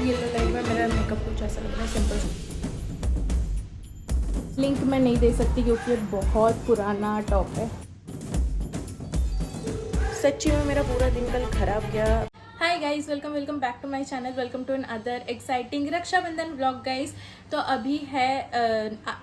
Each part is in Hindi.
येलो लाइट में मेरा मेकअप कुछ ऐसा लग रहा है सिंपल। लिंक मैं नहीं दे सकती क्योंकि ये बहुत पुराना टॉप है। सच्ची में मेरा पूरा दिन कल खराब गया। Hi guys, welcome back to my channel. Welcome to another exciting Rakshabandhan vlog guys. तो अभी है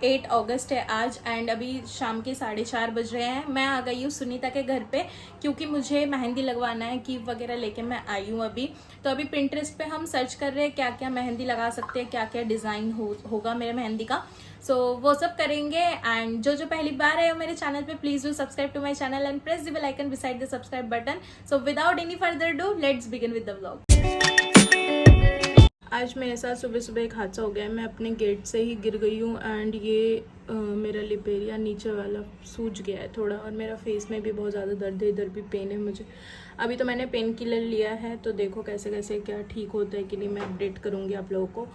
8 अगस्त है आज एंड अभी शाम के 4:30 बज रहे हैं। मैं आ गई हूँ सुनीता के घर पे क्योंकि मुझे मेहंदी लगवाना है। कीप वगैरह लेके मैं आई हूँ अभी। तो अभी पिंटरेस्ट पे हम सर्च कर रहे हैं क्या क्या मेहंदी लगा सकते हैं, क्या क्या डिज़ाइन होगा मेरे मेहंदी का। सो वो सब करेंगे। एंड जो पहली बार आए हो मेरे चैनल पे, please do subscribe to my channel and press the bell icon beside the subscribe button. So without any further do let's begin with the vlog. आज मेरे साथ सुबह सुबह एक हादसा हो गया है। मैं अपने गेट से ही गिर गई हूँ एंड ये मेरा लिप एरिया नीचे वाला सूज गया है थोड़ा, और मेरा फेस में भी बहुत ज़्यादा दर्द है, इधर भी पेन है मुझे। अभी तो मैंने पेन किलर लिया है, तो देखो कैसे कैसे क्या ठीक होता है कि नहीं, मैं अपडेट करूँगी आप लोगों को।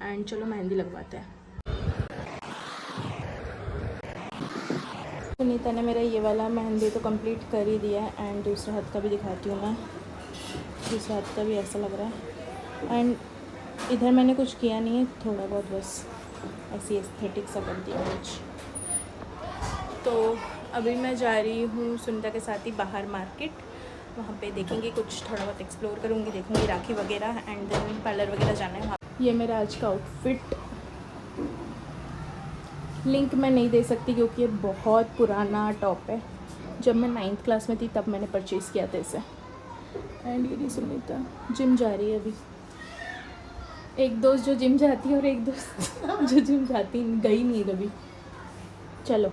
एंड चलो मेहंदी लगवाते हैं। सुनीता ने मेरा ये वाला मेहंदी तो कंप्लीट कर ही दिया है एंड दूसरे हाथ का भी दिखाती हूँ मैं। दूसरे हाथ का भी ऐसा लग रहा है एंड इधर मैंने कुछ किया नहीं है, थोड़ा बहुत बस ऐसी एस्थेटिक सा कर दिया कुछ। तो अभी मैं जा रही हूँ सुनीता के साथ ही बाहर मार्केट। वहाँ पे देखेंगे कुछ, थोड़ा बहुत एक्सप्लोर करूँगी, देखूँगी राखी वगैरह एंड देन पार्लर वगैरह जाना है वहाँ। ये मेरा आज का आउटफिट। लिंक मैं नहीं दे सकती क्योंकि ये बहुत पुराना टॉप है। जब मैं 9th क्लास में थी तब मैंने परचेज़ किया था इसे। एंड ये नहीं सुनीता जिम जा रही है अभी। एक दोस्त जो जिम जाती है और एक दोस्त जो जिम जाती गई नहीं कभी। चलो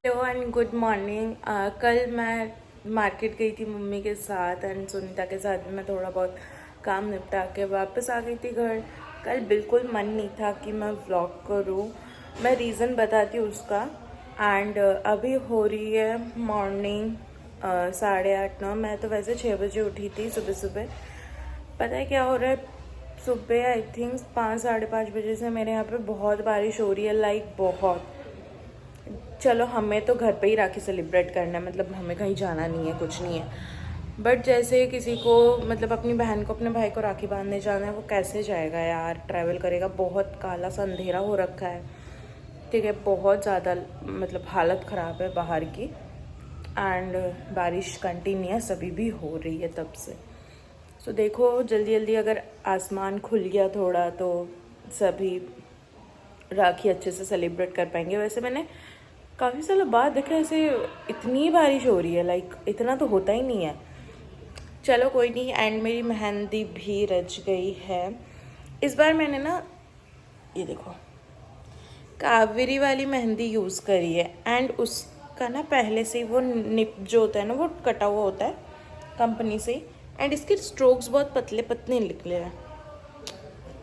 हेलो एंड गुड मॉर्निंग। कल मैं मार्केट गई थी मम्मी के साथ एंड सुनीता के साथ मैं थोड़ा बहुत काम निपटा के वापस आ गई थी घर। कल बिल्कुल मन नहीं था कि मैं व्लॉग करूं। मैं रीज़न बताती हूँ उसका। एंड अभी हो रही है मॉर्निंग 8:30-9। मैं तो वैसे 6 बजे उठी थी सुबह सुबह। पता है क्या हो रहा है, सुबह आई थिंक 5-5:30 बजे से मेरे यहाँ पे बहुत बारिश हो रही है, लाइक बहुत। चलो हमें तो घर पे ही राखी सेलिब्रेट करना है, मतलब हमें कहीं जाना नहीं है, कुछ नहीं है। बट जैसे किसी को मतलब अपनी बहन को अपने भाई को राखी बांधने जाना है, वो कैसे जाएगा यार, ट्रैवल करेगा। बहुत काला सा अंधेरा हो रखा है, ठीक है, बहुत ज़्यादा मतलब हालत ख़राब है बाहर की। एंड बारिश कंटिन्यूस अभी भी हो रही है तब से। सो देखो जल्दी जल्दी अगर आसमान खुल गया थोड़ा तो सभी राखी अच्छे से सेलिब्रेट कर पाएंगे। वैसे मैंने काफ़ी सालों बाद देखा ऐसे इतनी बारिश हो रही है, लाइक इतना तो होता ही नहीं है। चलो कोई नहीं। एंड मेरी मेहंदी भी रच गई है। इस बार मैंने ना ये देखो कावेरी वाली मेहंदी यूज़ करी है एंड उसका ना पहले से ही वो निप जो होता है ना वो कटा हुआ होता है कंपनी से। एंड इसके स्ट्रोक्स बहुत पतले पतले निकले हैं,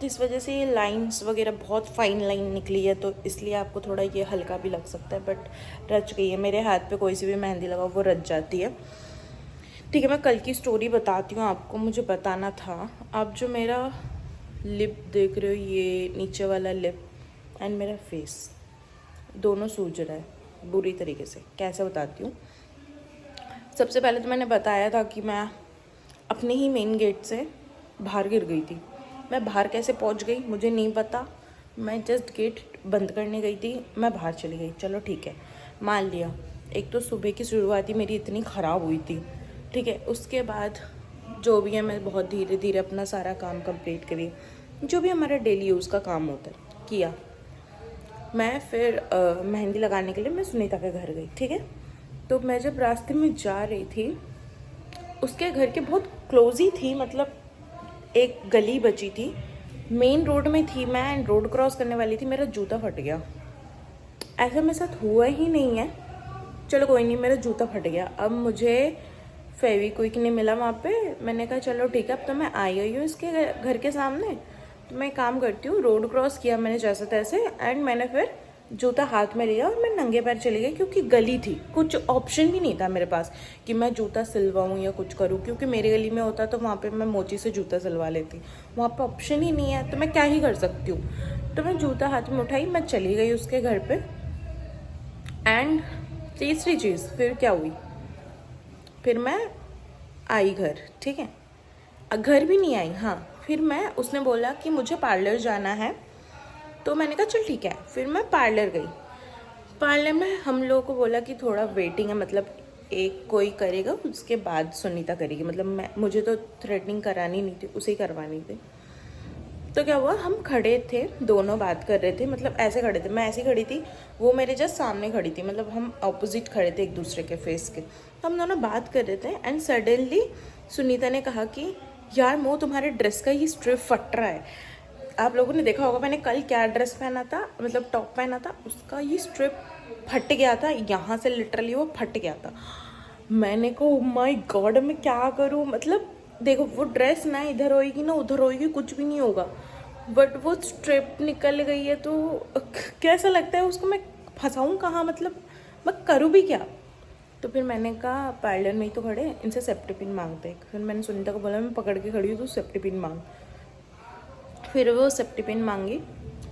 तो इस वजह से ये लाइंस वगैरह बहुत फाइन लाइन निकली है, तो इसलिए आपको थोड़ा ये हल्का भी लग सकता है, बट रच गई है। मेरे हाथ पे कोई सी भी मेहंदी लगाओ वो रच जाती है। ठीक है, मैं कल की स्टोरी बताती हूँ आपको, मुझे बताना था। आप जो मेरा लिप देख रहे हो, ये नीचे वाला लिप एंड मेरा फेस दोनों सूज रहा है बुरी तरीके से। कैसे बताती हूँ। सबसे पहले तो मैंने बताया था कि मैं अपने ही मेन गेट से बाहर गिर गई थी। मैं बाहर कैसे पहुंच गई मुझे नहीं पता। मैं जस्ट गेट बंद करने गई थी, मैं बाहर चली गई। चलो ठीक है, मान लिया। एक तो सुबह की शुरुआत ही मेरी इतनी ख़राब हुई थी, ठीक है। उसके बाद जो भी है मैं बहुत धीरे धीरे अपना सारा काम कंप्लीट करी, जो भी हमारा डेली यूज़ का काम होता है किया। मैं फिर मेहंदी लगाने के लिए मैं सुनीता के घर गई, ठीक है। तो मैं जब रास्ते में जा रही थी, उसके घर के बहुत क्लोज ही थी, मतलब एक गली बची थी, मेन रोड में थी मैं एंड रोड क्रॉस करने वाली थी, मेरा जूता फट गया। ऐसा मेरे साथ हुआ ही नहीं है, चलो कोई नहीं, मेरा जूता फट गया। अब मुझे फेविक्विक नहीं मिला वहाँ पे। मैंने कहा चलो ठीक है, अब तो मैं आई हुई हूँ इसके घर के सामने, तो मैं काम करती हूँ। रोड क्रॉस किया मैंने जैसे तैसे एंड मैंने फिर जूता हाथ में लिया और मैं नंगे पैर चली गई, क्योंकि गली थी, कुछ ऑप्शन भी नहीं था मेरे पास कि मैं जूता सिलवाऊँ या कुछ करूँ। क्योंकि मेरी गली में होता तो वहाँ पे मैं मोची से जूता सिलवा लेती, वहाँ पे ऑप्शन ही नहीं है, तो मैं क्या ही कर सकती हूँ। तो मैं जूता हाथ में उठाई, मैं चली गई उसके घर पे एंड तीसरी चीज़ फिर क्या हुई, फिर मैं आई घर, ठीक है, घर भी नहीं आई, हाँ, फिर मैं, उसने बोला कि मुझे पार्लर जाना है, तो मैंने कहा चल ठीक है, फिर मैं पार्लर गई। पार्लर में हम लोगों को बोला कि थोड़ा वेटिंग है, मतलब एक कोई करेगा उसके बाद सुनीता करेगी, मतलब मुझे तो थ्रेडनिंग करानी नहीं थी, उसे ही करवानी थी। तो क्या हुआ, हम खड़े थे, दोनों बात कर रहे थे, मतलब ऐसे खड़े थे, मैं ऐसी खड़ी थी, वो मेरे जस्ट सामने खड़ी थी, मतलब हम ऑपोजिट खड़े थे एक दूसरे के फेस के। तो हम दोनों बात कर रहे थे एंड सडनली सुनीता ने कहा कि यार मो, तुम्हारे ड्रेस का ही स्ट्रिप फट रहा है। आप लोगों ने देखा होगा मैंने कल क्या ड्रेस पहना था, मतलब टॉप पहना था, उसका ये स्ट्रिप फट गया था, यहाँ से लिटरली वो फट गया था। मैंने कहा ओ माय गॉड, मैं क्या करूँ, मतलब देखो वो ड्रेस ना इधर होएगी ना उधर होएगी, कुछ भी नहीं होगा, बट वो स्ट्रिप निकल गई है तो कैसा लगता है उसको, मैं फंसाऊँ कहाँ, मतलब मैं करूँ भी क्या। तो फिर मैंने कहा पार्लर में ही तो खड़े, इनसे सेफ्टी पिन मांगते हैं। फिर मैंने सुनीता को बोला मैं पकड़ के खड़ी हूँ, तो सेफ्टी पिन मांग। फिर वो सेफ्टी पिन मांगी,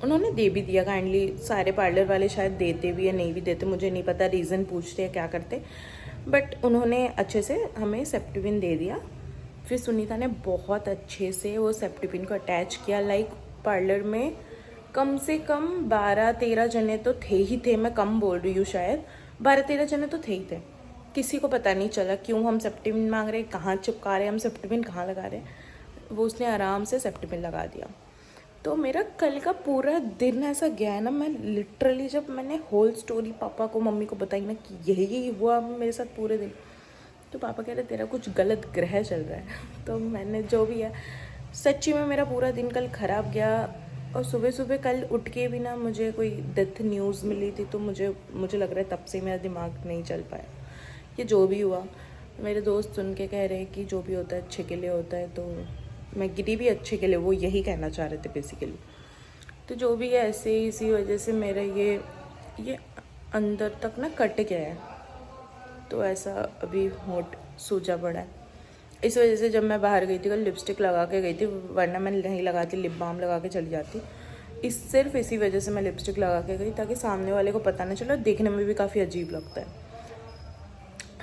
उन्होंने दे भी दिया काइंडली। सारे पार्लर वाले शायद देते भी या नहीं भी देते, मुझे नहीं पता, रीज़न पूछते या क्या करते, बट उन्होंने अच्छे से हमें सेफ्टी पिन दे दिया। फिर सुनीता ने बहुत अच्छे से वो सेफ्टी पिन को अटैच किया। लाइक पार्लर में कम से कम 12-13 जने तो थे ही थे, मैं कम बोल रही हूँ, शायद 12-13 जने तो थे ही थे। किसी को पता नहीं चला क्यों हम सेफ्टी पिन मांग रहे हैं, कहाँ चिपका रहे हैं हम सेफ्टी पिन, कहाँ लगा रहे हैं, वो उसने आराम से सेफ्टी पिन लगा दिया। तो मेरा कल का पूरा दिन ऐसा गया है ना, मैं लिटरली जब मैंने होल स्टोरी पापा को मम्मी को बताई ना कि यही हुआ मेरे साथ पूरे दिन, तो पापा कह रहे तेरा कुछ गलत ग्रह चल रहा है। तो मैंने जो भी है, सच्ची में मेरा पूरा दिन कल ख़राब गया। और सुबह सुबह कल उठ के भी ना मुझे कोई डेथ न्यूज़ मिली थी, तो मुझे लग रहा है तब से मेरा दिमाग नहीं चल पाया। ये जो भी हुआ, मेरे दोस्त सुन के कह रहे हैं कि जो भी होता है अच्छे के लिए होता है, तो मैं गिरी भी अच्छे के लिए, वो यही कहना चाह रहे थे बेसिकली। तो जो भी है, ऐसे ही इसी वजह से मेरा ये अंदर तक ना कट गया है, तो ऐसा अभी होंठ सूजा पड़ा है। इस वजह से जब मैं बाहर गई थी कल लिपस्टिक लगा के गई थी, वरना मैं नहीं लगाती, लिप बाम लगा के चली जाती। सिर्फ इसी वजह से मैं लिपस्टिक लगा के गई, ताकि सामने वाले को पता नहीं चले, देखने में भी काफ़ी अजीब लगता है।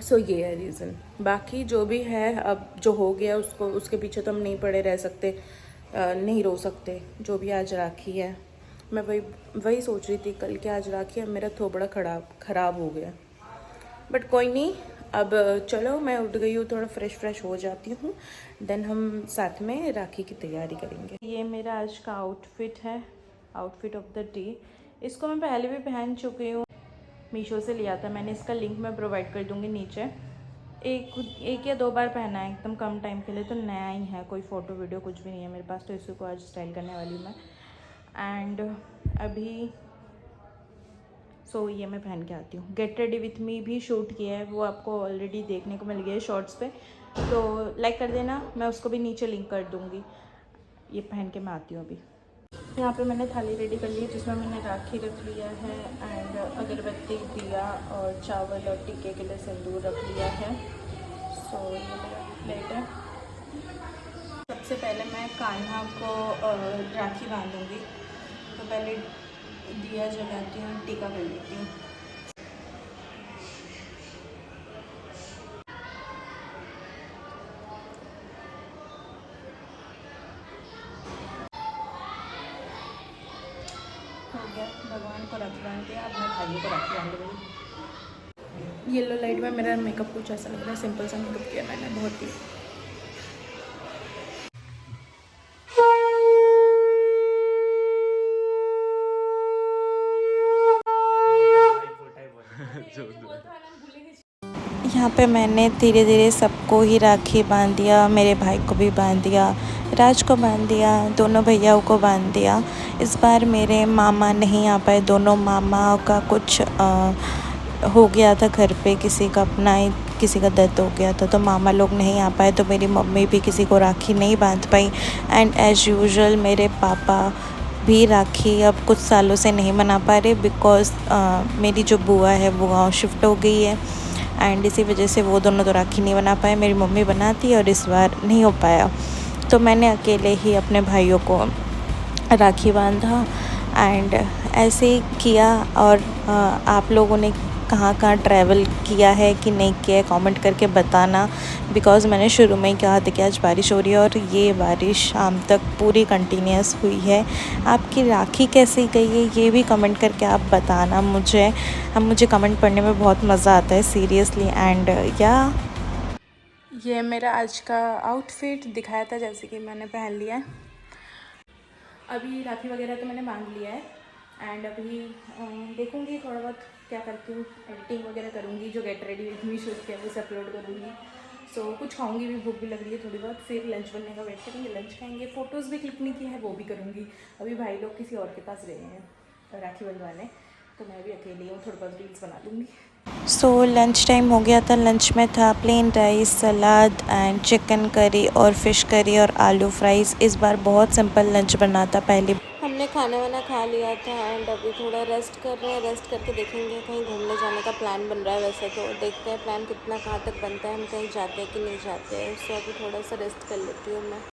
सो ये है रीज़न। बाकी जो भी है, अब जो हो गया उसके पीछे तो हम नहीं पड़े रह सकते, नहीं रो सकते। जो भी आज राखी है, मैं वही सोच रही थी कल के, आज राखी है, मेरा थोड़ा ख़राब हो गया, बट कोई नहीं। अब चलो मैं उठ गई हूँ, थोड़ा फ्रेश हो जाती हूँ, देन हम साथ में राखी की तैयारी करेंगे। ये मेरा आज का आउटफिट है, आउटफिट ऑफ द डे। इसको मैं पहले भी पहन चुकी हूँ, मीशो से लिया था मैंने, इसका लिंक मैं प्रोवाइड कर दूँगी नीचे। एक या 2 बार पहना है, एकदम कम टाइम के लिए, तो नया ही है, कोई फ़ोटो वीडियो कुछ भी नहीं है मेरे पास, तो इसी को आज स्टाइल करने वाली हूँ मैं। एंड अभी ये मैं पहन के आती हूँ। गेट रेडी विथ मी भी शूट किया है, वो आपको ऑलरेडी देखने को मिल गया है शॉर्ट्स पे, तो लाइक कर देना, मैं उसको भी नीचे लिंक कर दूँगी। ये पहन के मैं आती हूँ अभी। यहाँ पे मैंने थाली रेडी कर ली है, जिसमें मैंने राखी रख लिया है, एंड अगरबत्ती, दिया और चावल और टिक्के के लिए सिंदूर रख लिया है। ये मेरा प्लेट है। सबसे पहले मैं कान्हा को राखी बांधूँगी, तो पहले दिया जलाती हूँ, टीका कर लेती हूँ। हो गया, भगवान को राखी बांध दिया, अब मैं भाइयों को राखी बांध दूँगी। येलो लाइट में मेरा मेकअप कुछ ऐसा लग रहा है, सिंपल सा मेकअप किया मैंने, बहुत ही। यहाँ पे मैंने धीरे धीरे सबको ही राखी बांध दिया, मेरे भाई को भी बांध दिया, राज को बांध दिया, दोनों भैयाओं को बांध दिया। इस बार मेरे मामा नहीं आ पाए, दोनों मामा का कुछ हो गया था घर पे, किसी का डेथ हो गया था, तो मामा लोग नहीं आ पाए, तो मेरी मम्मी भी किसी को राखी नहीं बांध पाई। एंड एज़ यूजुअल मेरे पापा भी राखी अब कुछ सालों से नहीं मना पा रहे, बिकॉज़ मेरी जो बुआ है वो गाँव शिफ्ट हो गई है, एंड इसी वजह से वो दोनों तो राखी नहीं बना पाए। मेरी मम्मी बनाती है और इस बार नहीं हो पाया, तो मैंने अकेले ही अपने भाइयों को राखी बांधा एंड ऐसे ही किया। और आप लोगों ने कहाँ कहाँ ट्रैवल किया है कि नहीं किया है कमेंट करके बताना, बिकॉज़ मैंने शुरू में ही कहा था कि आज बारिश हो रही है और ये बारिश शाम तक पूरी कंटिन्यूस हुई है। आपकी राखी कैसी गई है ये भी कमेंट करके आप बताना मुझे। अब मुझे कमेंट पढ़ने में बहुत मज़ा आता है सीरियसली। एंड या ये मेरा आज का आउटफिट दिखाया था, जैसे कि मैंने पहन लिया है। अभी राखी वगैरह तो मैंने बांध लिया है एंड अभी देखूँगी थोड़ा बहुत क्या करती हूँ, एडिटिंग वगैरह करूँगी, जो get ready with me shoot किया उसे अपलोड करूँगी। सो कुछ खाऊंगी भी, भूख भी लग रही है थोड़ी बहुत, फिर लंच बनने का वेट करेंगे, लंच खाएंगे, फ़ोटोज़ भी क्लिक नहीं की है वो भी करूँगी। अभी भाई लोग किसी और के पास गए हैं राखी बंधवाने, तो मैं भी अकेली हूँ, थोड़ी बहुत रील्स बना लूँगी। सो लंच टाइम हो गया था। लंच में था plain rice, salad and chicken curry और फ़िश करी और आलू फ्राइज़। इस बार बहुत सिंपल लंच बना था। पहले हमने खाना वाना खा लिया था एंड अभी थोड़ा रेस्ट कर रहे हैं। रेस्ट करके देखेंगे, कहीं घूमने जाने का प्लान बन रहा है। वैसे तो देखते हैं प्लान कितना कहाँ तक बनता है, हम कहीं जाते हैं कि नहीं जाते हैं। सो अभी थोड़ा सा रेस्ट कर लेती हूँ मैं।